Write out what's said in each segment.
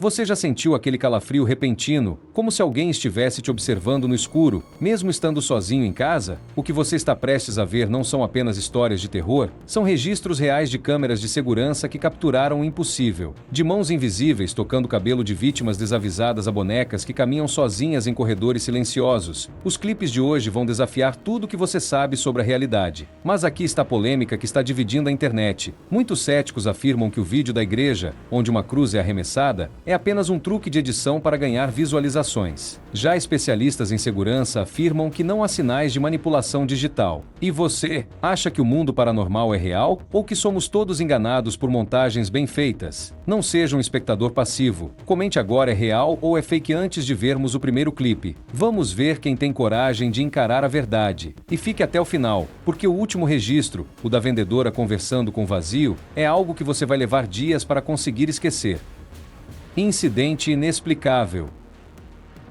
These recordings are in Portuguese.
Você já sentiu aquele calafrio repentino, como se alguém estivesse te observando no escuro, mesmo estando sozinho em casa? O que você está prestes a ver não são apenas histórias de terror, são registros reais de câmeras de segurança que capturaram o impossível. De mãos invisíveis tocando o cabelo de vítimas desavisadas a bonecas que caminham sozinhas em corredores silenciosos. Os clipes de hoje vão desafiar tudo o que você sabe sobre a realidade. Mas aqui está a polêmica que está dividindo a internet. Muitos céticos afirmam que o vídeo da igreja, onde uma cruz é arremessada, é apenas um truque de edição para ganhar visualizações. Já especialistas em segurança afirmam que não há sinais de manipulação digital. E você, acha que o mundo paranormal é real ou que somos todos enganados por montagens bem feitas? Não seja um espectador passivo. Comente agora, é real ou é fake antes de vermos o primeiro clipe. Vamos ver quem tem coragem de encarar a verdade. E fique até o final, porque o último registro, o da vendedora conversando com o vazio, é algo que você vai levar dias para conseguir esquecer. Incidente inexplicável.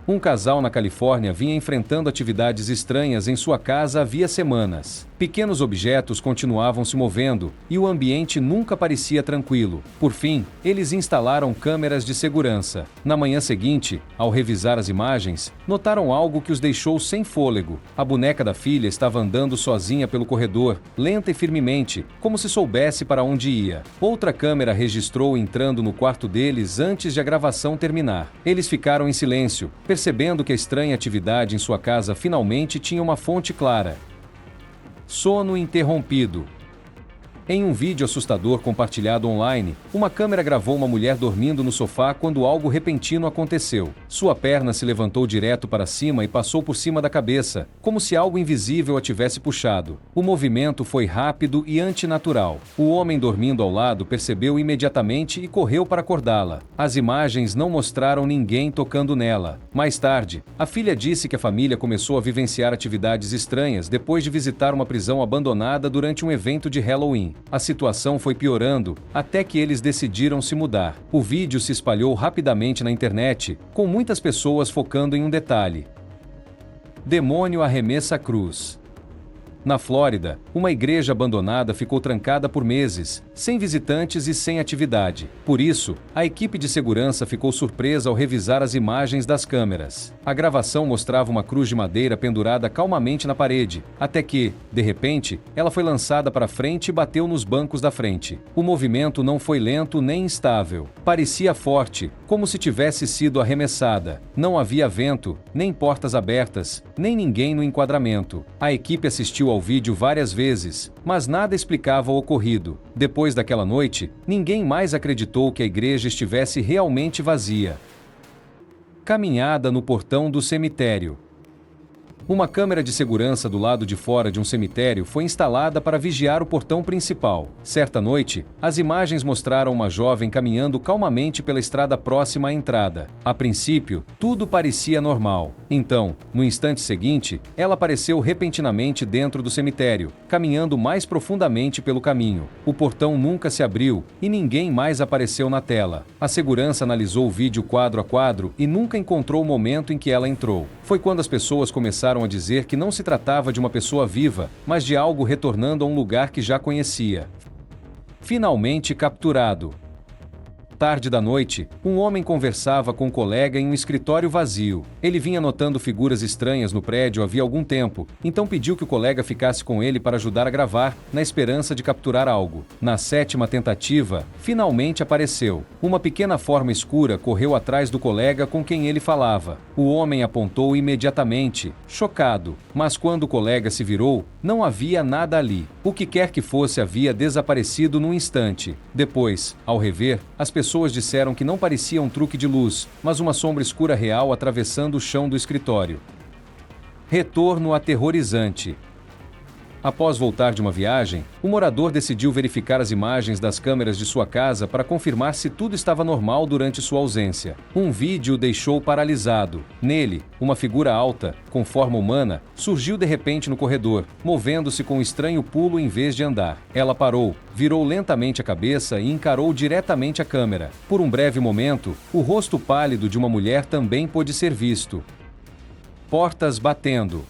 Um casal na Califórnia vinha enfrentando atividades estranhas em sua casa havia semanas. Pequenos objetos continuavam se movendo e o ambiente nunca parecia tranquilo. Por fim, eles instalaram câmeras de segurança. Na manhã seguinte, ao revisar as imagens, notaram algo que os deixou sem fôlego. A boneca da filha estava andando sozinha pelo corredor, lenta e firmemente, como se soubesse para onde ia. Outra câmera registrou entrando no quarto deles antes de a gravação terminar. Eles ficaram em silêncio, percebendo que a estranha atividade em sua casa finalmente tinha uma fonte clara. Sono interrompido. Em um vídeo assustador compartilhado online, uma câmera gravou uma mulher dormindo no sofá quando algo repentino aconteceu. Sua perna se levantou direto para cima e passou por cima da cabeça, como se algo invisível a tivesse puxado. O movimento foi rápido e antinatural. O homem dormindo ao lado percebeu imediatamente e correu para acordá-la. As imagens não mostraram ninguém tocando nela. Mais tarde, a filha disse que a família começou a vivenciar atividades estranhas depois de visitar uma prisão abandonada durante um evento de Halloween. A situação foi piorando, até que eles decidiram se mudar. O vídeo se espalhou rapidamente na internet, com muitas pessoas focando em um detalhe. Demônio arremessa a cruz. Na Flórida, uma igreja abandonada ficou trancada por meses, sem visitantes e sem atividade. Por isso, a equipe de segurança ficou surpresa ao revisar as imagens das câmeras. A gravação mostrava uma cruz de madeira pendurada calmamente na parede, até que, de repente, ela foi lançada para frente e bateu nos bancos da frente. O movimento não foi lento nem instável. Parecia forte, como se tivesse sido arremessada. Não havia vento, nem portas abertas, nem ninguém no enquadramento. A equipe assistiu ao vídeo várias vezes, mas nada explicava o ocorrido. Depois daquela noite, ninguém mais acreditou que a igreja estivesse realmente vazia. Caminhada no portão do cemitério. Uma câmera de segurança do lado de fora de um cemitério foi instalada para vigiar o portão principal. Certa noite, as imagens mostraram uma jovem caminhando calmamente pela estrada próxima à entrada. A princípio, tudo parecia normal. Então, no instante seguinte, ela apareceu repentinamente dentro do cemitério, caminhando mais profundamente pelo caminho. O portão nunca se abriu e ninguém mais apareceu na tela. A segurança analisou o vídeo quadro a quadro e nunca encontrou o momento em que ela entrou. Foi quando as pessoas começaram a dizer que não se tratava de uma pessoa viva, mas de algo retornando a um lugar que já conhecia. Finalmente capturado. Tarde da noite, um homem conversava com um colega em um escritório vazio. Ele vinha notando figuras estranhas no prédio havia algum tempo, então pediu que o colega ficasse com ele para ajudar a gravar, na esperança de capturar algo. Na sétima tentativa, finalmente apareceu. Uma pequena forma escura correu atrás do colega com quem ele falava. O homem apontou imediatamente, chocado, mas quando o colega se virou, não havia nada ali. O que quer que fosse havia desaparecido num instante. Depois, ao rever, as pessoas disseram que não parecia um truque de luz, mas uma sombra escura real atravessando o chão do escritório. Retorno aterrorizante. Após voltar de uma viagem, o morador decidiu verificar as imagens das câmeras de sua casa para confirmar se tudo estava normal durante sua ausência. Um vídeo o deixou paralisado. Nele, uma figura alta, com forma humana, surgiu de repente no corredor, movendo-se com um estranho pulo em vez de andar. Ela parou, virou lentamente a cabeça e encarou diretamente a câmera. Por um breve momento, o rosto pálido de uma mulher também pôde ser visto. Portas batendo.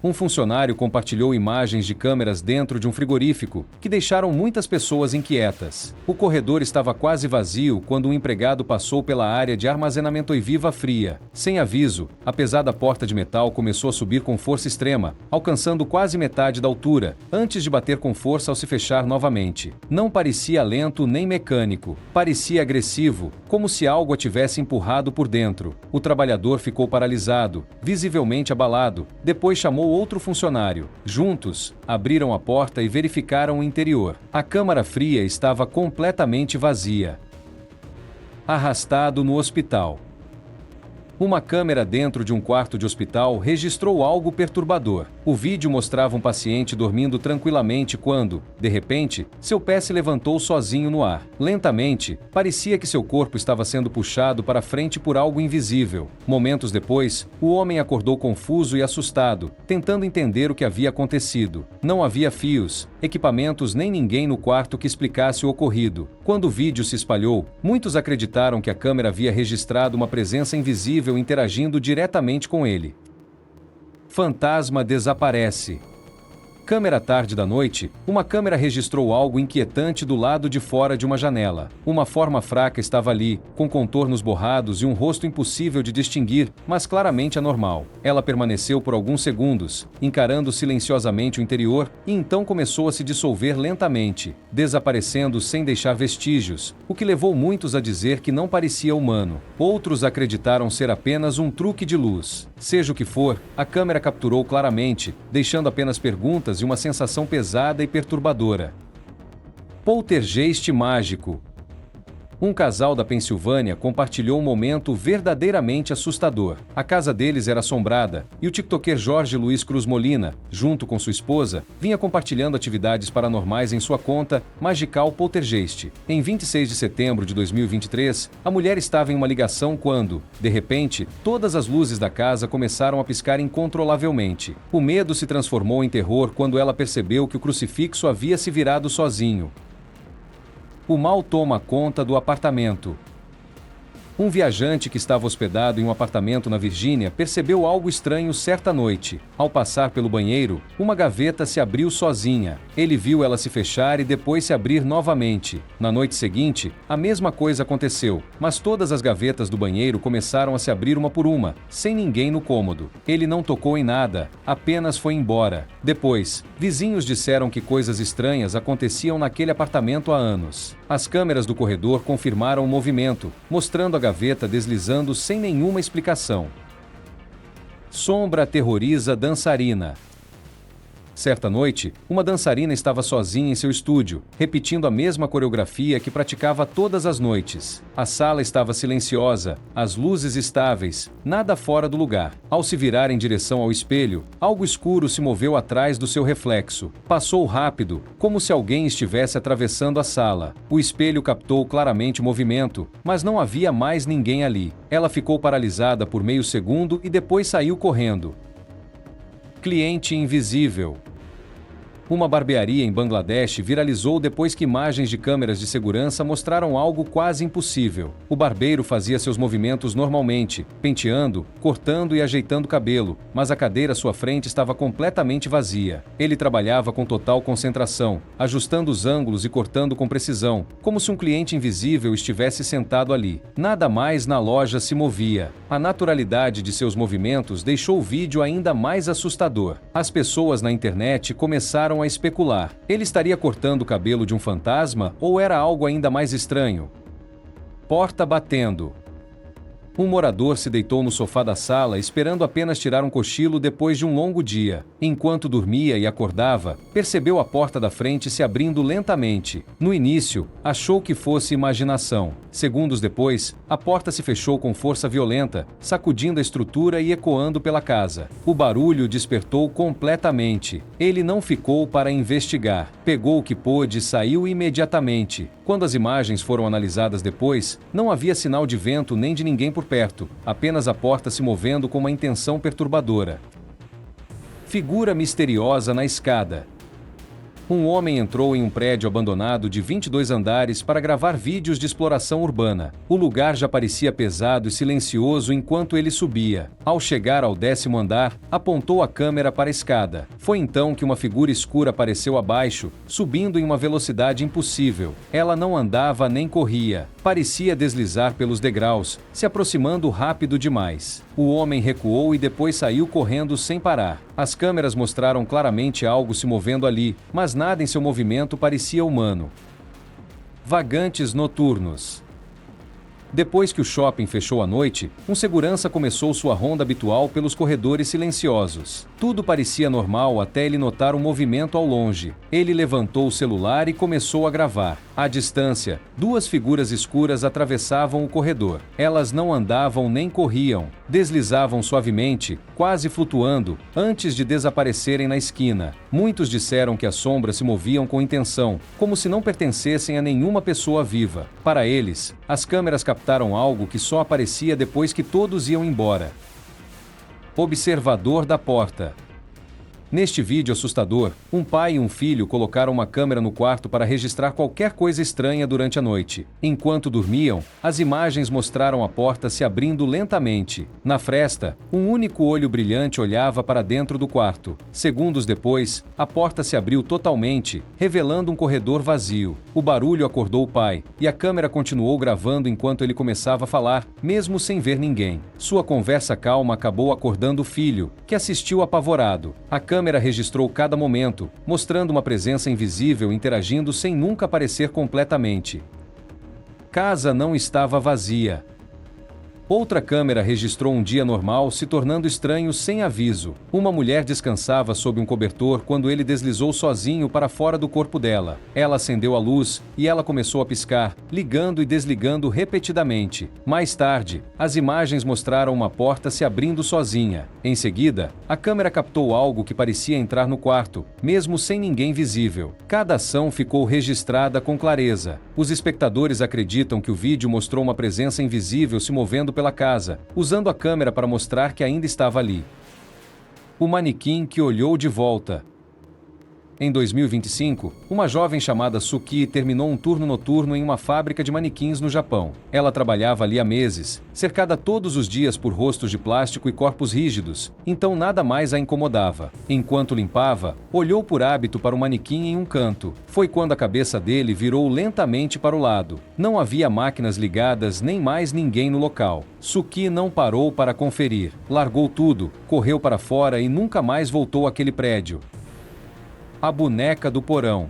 Um funcionário compartilhou imagens de câmeras dentro de um frigorífico, que deixaram muitas pessoas inquietas. O corredor estava quase vazio quando um empregado passou pela área de armazenamento e viva fria. Sem aviso, a pesada porta de metal começou a subir com força extrema, alcançando quase metade da altura, antes de bater com força ao se fechar novamente. Não parecia lento nem mecânico, parecia agressivo, como se algo a tivesse empurrado por dentro. O trabalhador ficou paralisado, visivelmente abalado, depois chamou outro funcionário. Juntos, abriram a porta e verificaram o interior. A câmara fria estava completamente vazia. Arrastado no hospital. Uma câmera dentro de um quarto de hospital registrou algo perturbador. O vídeo mostrava um paciente dormindo tranquilamente quando, de repente, seu pé se levantou sozinho no ar. Lentamente, parecia que seu corpo estava sendo puxado para frente por algo invisível. Momentos depois, o homem acordou confuso e assustado, tentando entender o que havia acontecido. Não havia fios, equipamentos nem ninguém no quarto que explicasse o ocorrido. Quando o vídeo se espalhou, muitos acreditaram que a câmera havia registrado uma presença invisível interagindo diretamente com ele. Fantasma desaparece. Câmera tarde da noite, uma câmera registrou algo inquietante do lado de fora de uma janela. Uma forma fraca estava ali, com contornos borrados e um rosto impossível de distinguir, mas claramente anormal. Ela permaneceu por alguns segundos, encarando silenciosamente o interior, e então começou a se dissolver lentamente, desaparecendo sem deixar vestígios, o que levou muitos a dizer que não parecia humano. Outros acreditaram ser apenas um truque de luz. Seja o que for, a câmera capturou claramente, deixando apenas perguntas e uma sensação pesada e perturbadora. Poltergeist mágico. Um casal da Pensilvânia compartilhou um momento verdadeiramente assustador. A casa deles era assombrada, e o tiktoker Jorge Luiz Cruz Molina, junto com sua esposa, vinha compartilhando atividades paranormais em sua conta Magical Poltergeist. Em 26 de setembro de 2023, a mulher estava em uma ligação quando, de repente, todas as luzes da casa começaram a piscar incontrolavelmente. O medo se transformou em terror quando ela percebeu que o crucifixo havia se virado sozinho. O mal toma conta do apartamento. Um viajante que estava hospedado em um apartamento na Virgínia percebeu algo estranho certa noite. Ao passar pelo banheiro, uma gaveta se abriu sozinha. Ele viu ela se fechar e depois se abrir novamente. Na noite seguinte, a mesma coisa aconteceu, mas todas as gavetas do banheiro começaram a se abrir uma por uma, sem ninguém no cômodo. Ele não tocou em nada, apenas foi embora. Depois, vizinhos disseram que coisas estranhas aconteciam naquele apartamento há anos. As câmeras do corredor confirmaram o movimento, mostrando a gaveta deslizando sem nenhuma explicação. Sombra aterroriza dançarina. Certa noite, uma dançarina estava sozinha em seu estúdio, repetindo a mesma coreografia que praticava todas as noites. A sala estava silenciosa, as luzes estáveis, nada fora do lugar. Ao se virar em direção ao espelho, algo escuro se moveu atrás do seu reflexo. Passou rápido, como se alguém estivesse atravessando a sala. O espelho captou claramente o movimento, mas não havia mais ninguém ali. Ela ficou paralisada por meio segundo e depois saiu correndo. Cliente invisível. Uma barbearia em Bangladesh viralizou depois que imagens de câmeras de segurança mostraram algo quase impossível. O barbeiro fazia seus movimentos normalmente, penteando, cortando e ajeitando o cabelo, mas a cadeira à sua frente estava completamente vazia. Ele trabalhava com total concentração, ajustando os ângulos e cortando com precisão, como se um cliente invisível estivesse sentado ali. Nada mais na loja se movia. A naturalidade de seus movimentos deixou o vídeo ainda mais assustador. As pessoas na internet começaram a especular. Ele estaria cortando o cabelo de um fantasma ou era algo ainda mais estranho? Porta batendo. Um morador se deitou no sofá da sala esperando apenas tirar um cochilo depois de um longo dia. Enquanto dormia e acordava, percebeu a porta da frente se abrindo lentamente. No início, achou que fosse imaginação. Segundos depois, a porta se fechou com força violenta, sacudindo a estrutura e ecoando pela casa. O barulho despertou completamente. Ele não ficou para investigar. Pegou o que pôde e saiu imediatamente. Quando as imagens foram analisadas depois, não havia sinal de vento nem de ninguém por perto, apenas a porta se movendo com uma intenção perturbadora. Figura misteriosa na escada. Um homem entrou em um prédio abandonado de 22 andares para gravar vídeos de exploração urbana. O lugar já parecia pesado e silencioso enquanto ele subia. Ao chegar ao 10º andar, apontou a câmera para a escada. Foi então que uma figura escura apareceu abaixo, subindo em uma velocidade impossível. Ela não andava nem corria. Parecia deslizar pelos degraus, se aproximando rápido demais. O homem recuou e depois saiu correndo sem parar. As câmeras mostraram claramente algo se movendo ali, mas nada em seu movimento parecia humano. Vagantes noturnos. Depois que o shopping fechou à noite, um segurança começou sua ronda habitual pelos corredores silenciosos. Tudo parecia normal até ele notar um movimento ao longe. Ele levantou o celular e começou a gravar. À distância, duas figuras escuras atravessavam o corredor. Elas não andavam nem corriam. Deslizavam suavemente, quase flutuando, antes de desaparecerem na esquina. Muitos disseram que as sombras se moviam com intenção, como se não pertencessem a nenhuma pessoa viva. Para eles, as câmeras captaram algo que só aparecia depois que todos iam embora. Observador da porta. Neste vídeo assustador, um pai e um filho colocaram uma câmera no quarto para registrar qualquer coisa estranha durante a noite. Enquanto dormiam, as imagens mostraram a porta se abrindo lentamente. Na fresta, um único olho brilhante olhava para dentro do quarto. Segundos depois, a porta se abriu totalmente, revelando um corredor vazio. O barulho acordou o pai, e a câmera continuou gravando enquanto ele começava a falar, mesmo sem ver ninguém. Sua conversa calma acabou acordando o filho, que assistiu apavorado. A câmera registrou cada momento, mostrando uma presença invisível interagindo sem nunca aparecer completamente. Casa não estava vazia. Outra câmera registrou um dia normal se tornando estranho sem aviso. Uma mulher descansava sob um cobertor quando ele deslizou sozinho para fora do corpo dela. Ela acendeu a luz e ela começou a piscar, ligando e desligando repetidamente. Mais tarde, as imagens mostraram uma porta se abrindo sozinha. Em seguida, a câmera captou algo que parecia entrar no quarto, mesmo sem ninguém visível. Cada ação ficou registrada com clareza. Os espectadores acreditam que o vídeo mostrou uma presença invisível se movendo pela casa, usando a câmera para mostrar que ainda estava ali. O manequim que olhou de volta. Em 2025, uma jovem chamada Suki terminou um turno noturno em uma fábrica de manequins no Japão. Ela trabalhava ali há meses, cercada todos os dias por rostos de plástico e corpos rígidos, então nada mais a incomodava. Enquanto limpava, olhou por hábito para o manequim em um canto. Foi quando a cabeça dele virou lentamente para o lado. Não havia máquinas ligadas nem mais ninguém no local. Suki não parou para conferir. Largou tudo, correu para fora e nunca mais voltou àquele prédio. A boneca do porão.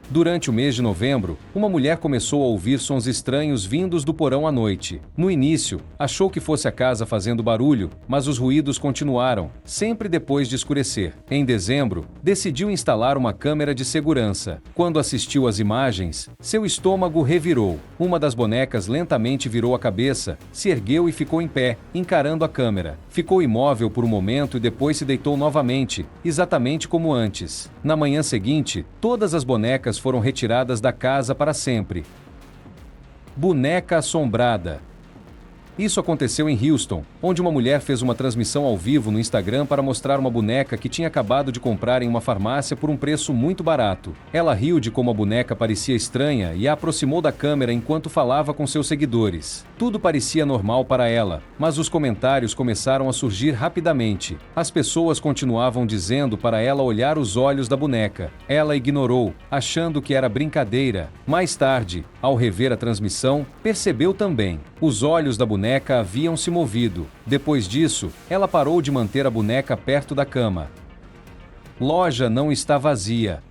Durante o mês de novembro, uma mulher começou a ouvir sons estranhos vindos do porão à noite. No início, achou que fosse a casa fazendo barulho, mas os ruídos continuaram, sempre depois de escurecer. Em dezembro, decidiu instalar uma câmera de segurança. Quando assistiu às imagens, seu estômago revirou. Uma das bonecas lentamente virou a cabeça, se ergueu e ficou em pé, encarando a câmera. Ficou imóvel por um momento e depois se deitou novamente, exatamente como antes. Na manhã seguinte, todas as bonecas foram retiradas da casa para sempre. Boneca assombrada. Isso aconteceu em Houston, onde uma mulher fez uma transmissão ao vivo no Instagram para mostrar uma boneca que tinha acabado de comprar em uma farmácia por um preço muito barato. Ela riu de como a boneca parecia estranha e a aproximou da câmera enquanto falava com seus seguidores. Tudo parecia normal para ela, mas os comentários começaram a surgir rapidamente. As pessoas continuavam dizendo para ela olhar os olhos da boneca. Ela ignorou, achando que era brincadeira. Mais tarde, ao rever a transmissão, percebeu também. Os olhos da boneca haviam se movido. Depois disso, ela parou de manter a boneca perto da cama. Loja não está vazia.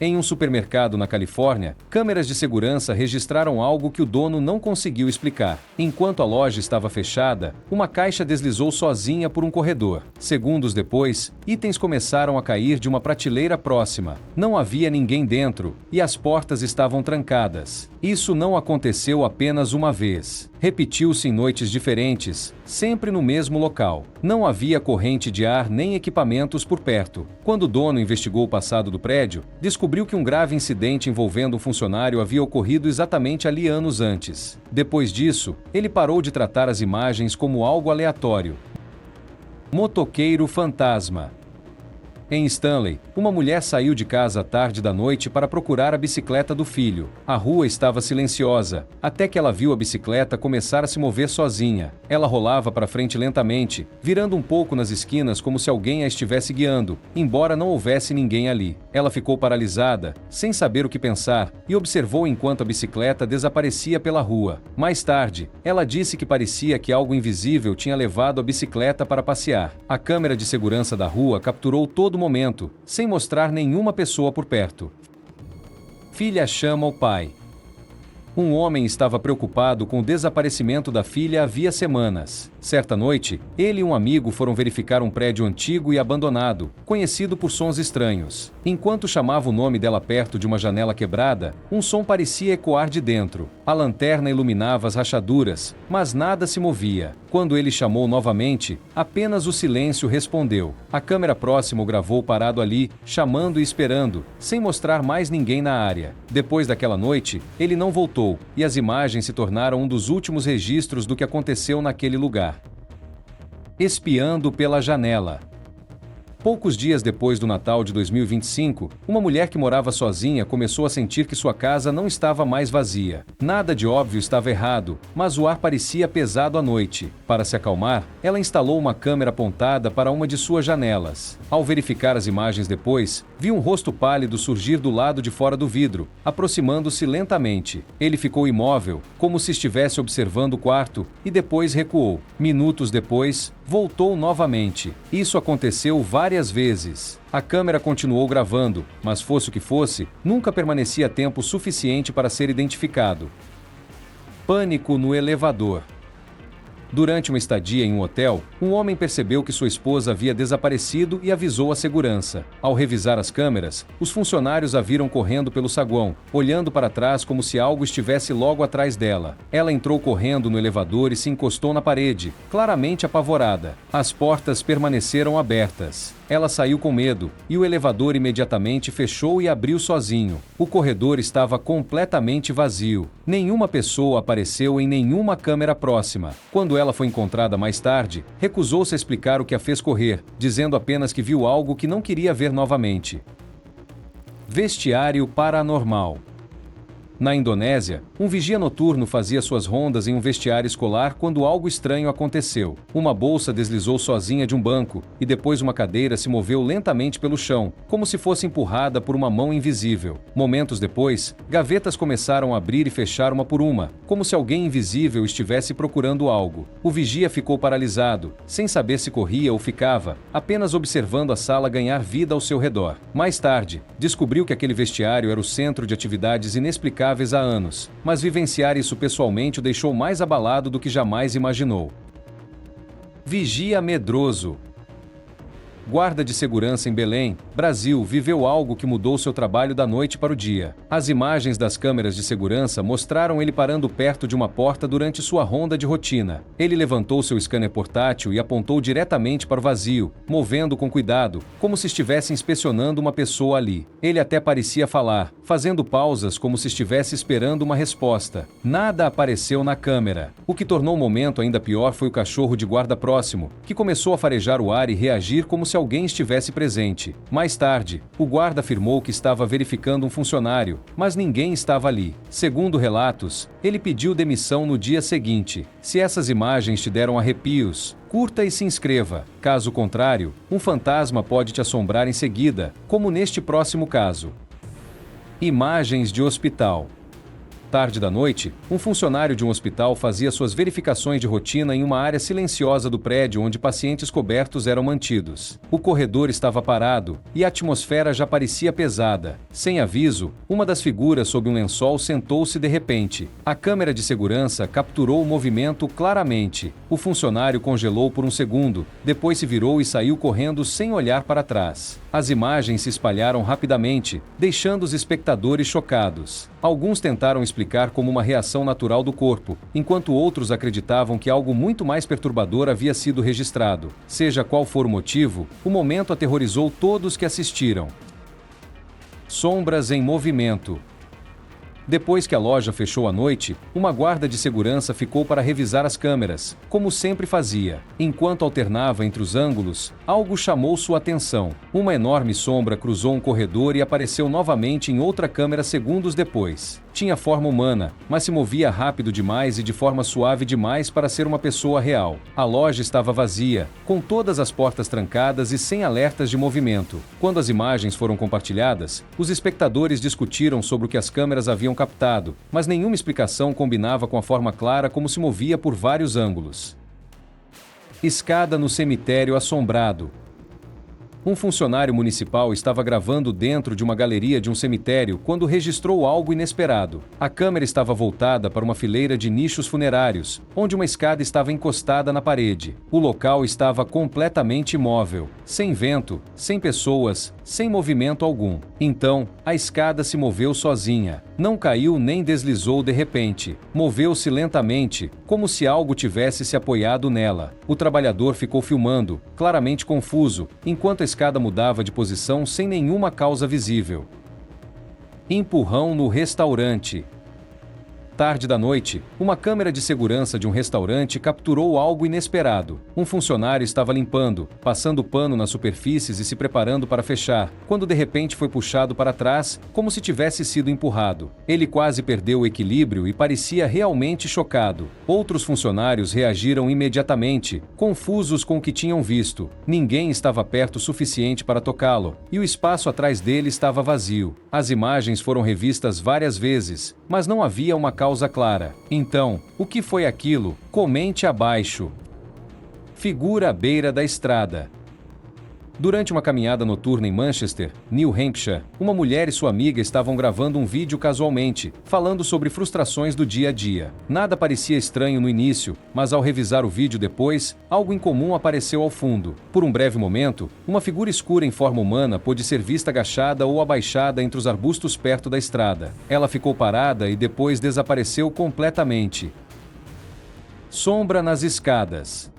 Em um supermercado na Califórnia, câmeras de segurança registraram algo que o dono não conseguiu explicar. Enquanto a loja estava fechada, uma caixa deslizou sozinha por um corredor. Segundos depois, itens começaram a cair de uma prateleira próxima. Não havia ninguém dentro, e as portas estavam trancadas. Isso não aconteceu apenas uma vez. Repetiu-se em noites diferentes, sempre no mesmo local. Não havia corrente de ar nem equipamentos por perto. Quando o dono investigou o passado do prédio, descobriu que um grave incidente envolvendo um funcionário havia ocorrido exatamente ali anos antes. Depois disso, ele parou de tratar as imagens como algo aleatório. Motoqueiro fantasma. Em Stanley, uma mulher saiu de casa à tarde da noite para procurar a bicicleta do filho. A rua estava silenciosa, até que ela viu a bicicleta começar a se mover sozinha. Ela rolava para frente lentamente, virando um pouco nas esquinas como se alguém a estivesse guiando, embora não houvesse ninguém ali. Ela ficou paralisada, sem saber o que pensar, e observou enquanto a bicicleta desaparecia pela rua. Mais tarde, ela disse que parecia que algo invisível tinha levado a bicicleta para passear. A câmera de segurança da rua capturou todo o momento, sem mostrar nenhuma pessoa por perto. Filha chama o pai. Um homem estava preocupado com o desaparecimento da filha havia semanas. Certa noite, ele e um amigo foram verificar um prédio antigo e abandonado, conhecido por sons estranhos. Enquanto chamava o nome dela perto de uma janela quebrada, um som parecia ecoar de dentro. A lanterna iluminava as rachaduras, mas nada se movia. Quando ele chamou novamente, apenas o silêncio respondeu. A câmera próxima o gravou parado ali, chamando e esperando, sem mostrar mais ninguém na área. Depois daquela noite, ele não voltou, e as imagens se tornaram um dos últimos registros do que aconteceu naquele lugar. Espiando pela janela. Poucos dias depois do Natal de 2025, uma mulher que morava sozinha começou a sentir que sua casa não estava mais vazia. Nada de óbvio estava errado, mas o ar parecia pesado à noite. Para se acalmar, ela instalou uma câmera apontada para uma de suas janelas. Ao verificar as imagens depois, viu um rosto pálido surgir do lado de fora do vidro, aproximando-se lentamente. Ele ficou imóvel, como se estivesse observando o quarto, e depois recuou. Minutos depois, voltou novamente. Isso aconteceu várias vezes. A câmera continuou gravando, mas fosse o que fosse, nunca permanecia tempo suficiente para ser identificado. Pânico no elevador. Durante uma estadia em um hotel, um homem percebeu que sua esposa havia desaparecido e avisou a segurança. Ao revisar as câmeras, os funcionários a viram correndo pelo saguão, olhando para trás como se algo estivesse logo atrás dela. Ela entrou correndo no elevador e se encostou na parede, claramente apavorada. As portas permaneceram abertas. Ela saiu com medo, e o elevador imediatamente fechou e abriu sozinho. O corredor estava completamente vazio. Nenhuma pessoa apareceu em nenhuma câmera próxima. Quando ela foi encontrada mais tarde, recusou-se a explicar o que a fez correr, dizendo apenas que viu algo que não queria ver novamente. Vestiário paranormal. Na Indonésia, um vigia noturno fazia suas rondas em um vestiário escolar quando algo estranho aconteceu. Uma bolsa deslizou sozinha de um banco, e depois uma cadeira se moveu lentamente pelo chão, como se fosse empurrada por uma mão invisível. Momentos depois, gavetas começaram a abrir e fechar uma por uma, como se alguém invisível estivesse procurando algo. O vigia ficou paralisado, sem saber se corria ou ficava, apenas observando a sala ganhar vida ao seu redor. Mais tarde, descobriu que aquele vestiário era o centro de atividades inexplicáveis há anos, mas vivenciar isso pessoalmente o deixou mais abalado do que jamais imaginou. Vigia medroso. Guarda de segurança em Belém, Brasil, viveu algo que mudou seu trabalho da noite para o dia. As imagens das câmeras de segurança mostraram ele parando perto de uma porta durante sua ronda de rotina. Ele levantou seu scanner portátil e apontou diretamente para o vazio, movendo com cuidado, como se estivesse inspecionando uma pessoa ali. Ele até parecia falar, fazendo pausas como se estivesse esperando uma resposta. Nada apareceu na câmera. O que tornou o momento ainda pior foi o cachorro de guarda próximo, que começou a farejar o ar e reagir como se alguém estivesse presente. Mais tarde, o guarda afirmou que estava verificando um funcionário, mas ninguém estava ali. Segundo relatos, ele pediu demissão no dia seguinte. Se essas imagens te deram arrepios, curta e se inscreva. Caso contrário, um fantasma pode te assombrar em seguida, como neste próximo caso. Imagens de hospital. Tarde da noite, um funcionário de um hospital fazia suas verificações de rotina em uma área silenciosa do prédio onde pacientes cobertos eram mantidos. O corredor estava parado e a atmosfera já parecia pesada. Sem aviso, uma das figuras sob um lençol sentou-se de repente. A câmera de segurança capturou o movimento claramente. O funcionário congelou por um segundo, depois se virou e saiu correndo sem olhar para trás. As imagens se espalharam rapidamente, deixando os espectadores chocados. Alguns tentaram explicar como uma reação natural do corpo, enquanto outros acreditavam que algo muito mais perturbador havia sido registrado. Seja qual for o motivo, o momento aterrorizou todos que assistiram. Sombras em movimento. Depois que a loja fechou à noite, uma guarda de segurança ficou para revisar as câmeras, como sempre fazia. Enquanto alternava entre os ângulos, algo chamou sua atenção. Uma enorme sombra cruzou um corredor e apareceu novamente em outra câmera segundos depois. Tinha forma humana, mas se movia rápido demais e de forma suave demais para ser uma pessoa real. A loja estava vazia, com todas as portas trancadas e sem alertas de movimento. Quando as imagens foram compartilhadas, os espectadores discutiram sobre o que as câmeras haviam captado, mas nenhuma explicação combinava com a forma clara como se movia por vários ângulos. Escada no cemitério assombrado. Um funcionário municipal estava gravando dentro de uma galeria de um cemitério quando registrou algo inesperado. A câmera estava voltada para uma fileira de nichos funerários, onde uma escada estava encostada na parede. O local estava completamente imóvel, sem vento, sem pessoas, sem movimento algum. Então, a escada se moveu sozinha. Não caiu nem deslizou de repente. Moveu-se lentamente, como se algo tivesse se apoiado nela. O trabalhador ficou filmando, claramente confuso, enquanto a escada mudava de posição sem nenhuma causa visível. Empurrão no restaurante. Tarde da noite, uma câmera de segurança de um restaurante capturou algo inesperado. Um funcionário estava limpando, passando pano nas superfícies e se preparando para fechar, quando de repente foi puxado para trás, como se tivesse sido empurrado. Ele quase perdeu o equilíbrio e parecia realmente chocado. Outros funcionários reagiram imediatamente, confusos com o que tinham visto. Ninguém estava perto o suficiente para tocá-lo, e o espaço atrás dele estava vazio. As imagens foram revistas várias vezes, mas não havia uma causa clara. Então, o que foi aquilo? Comente abaixo. Figura à beira da estrada. Durante uma caminhada noturna em Manchester, New Hampshire, uma mulher e sua amiga estavam gravando um vídeo casualmente, falando sobre frustrações do dia a dia. Nada parecia estranho no início, mas ao revisar o vídeo depois, algo incomum apareceu ao fundo. Por um breve momento, uma figura escura em forma humana pôde ser vista agachada ou abaixada entre os arbustos perto da estrada. Ela ficou parada e depois desapareceu completamente. Sombra nas escadas.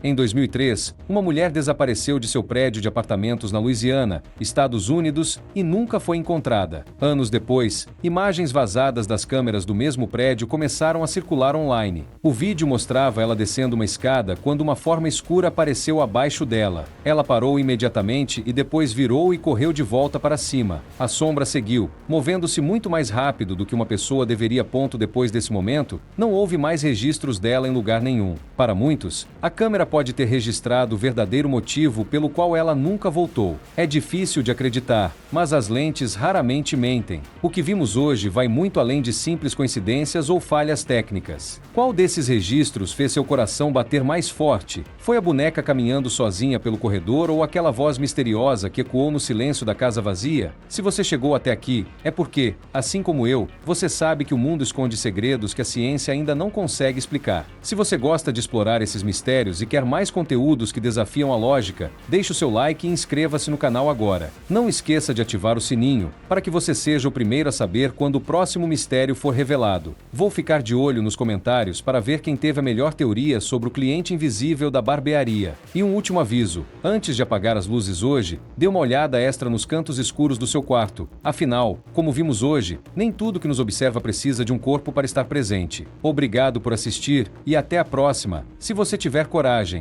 Em 2003, uma mulher desapareceu de seu prédio de apartamentos na Louisiana, Estados Unidos, e nunca foi encontrada. Anos depois, imagens vazadas das câmeras do mesmo prédio começaram a circular online. O vídeo mostrava ela descendo uma escada quando uma forma escura apareceu abaixo dela. Ela parou imediatamente e depois virou e correu de volta para cima. A sombra seguiu, movendo-se muito mais rápido do que uma pessoa deveria. Depois desse momento, não houve mais registros dela em lugar nenhum. Para muitos, a câmera pode ter registrado o verdadeiro motivo pelo qual ela nunca voltou. É difícil de acreditar, mas as lentes raramente mentem. O que vimos hoje vai muito além de simples coincidências ou falhas técnicas. Qual desses registros fez seu coração bater mais forte? Foi a boneca caminhando sozinha pelo corredor ou aquela voz misteriosa que ecoou no silêncio da casa vazia? Se você chegou até aqui, é porque, assim como eu, você sabe que o mundo esconde segredos que a ciência ainda não consegue explicar. Se você gosta de explorar esses mistérios e quer mais conteúdos que desafiam a lógica, deixe o seu like e inscreva-se no canal agora. Não esqueça de ativar o sininho, para que você seja o primeiro a saber quando o próximo mistério for revelado. Vou ficar de olho nos comentários para ver quem teve a melhor teoria sobre o cliente invisível da barbearia. E um último aviso: antes de apagar as luzes hoje, dê uma olhada extra nos cantos escuros do seu quarto. Afinal, como vimos hoje, nem tudo que nos observa precisa de um corpo para estar presente. Obrigado por assistir e até a próxima, se você tiver coragem.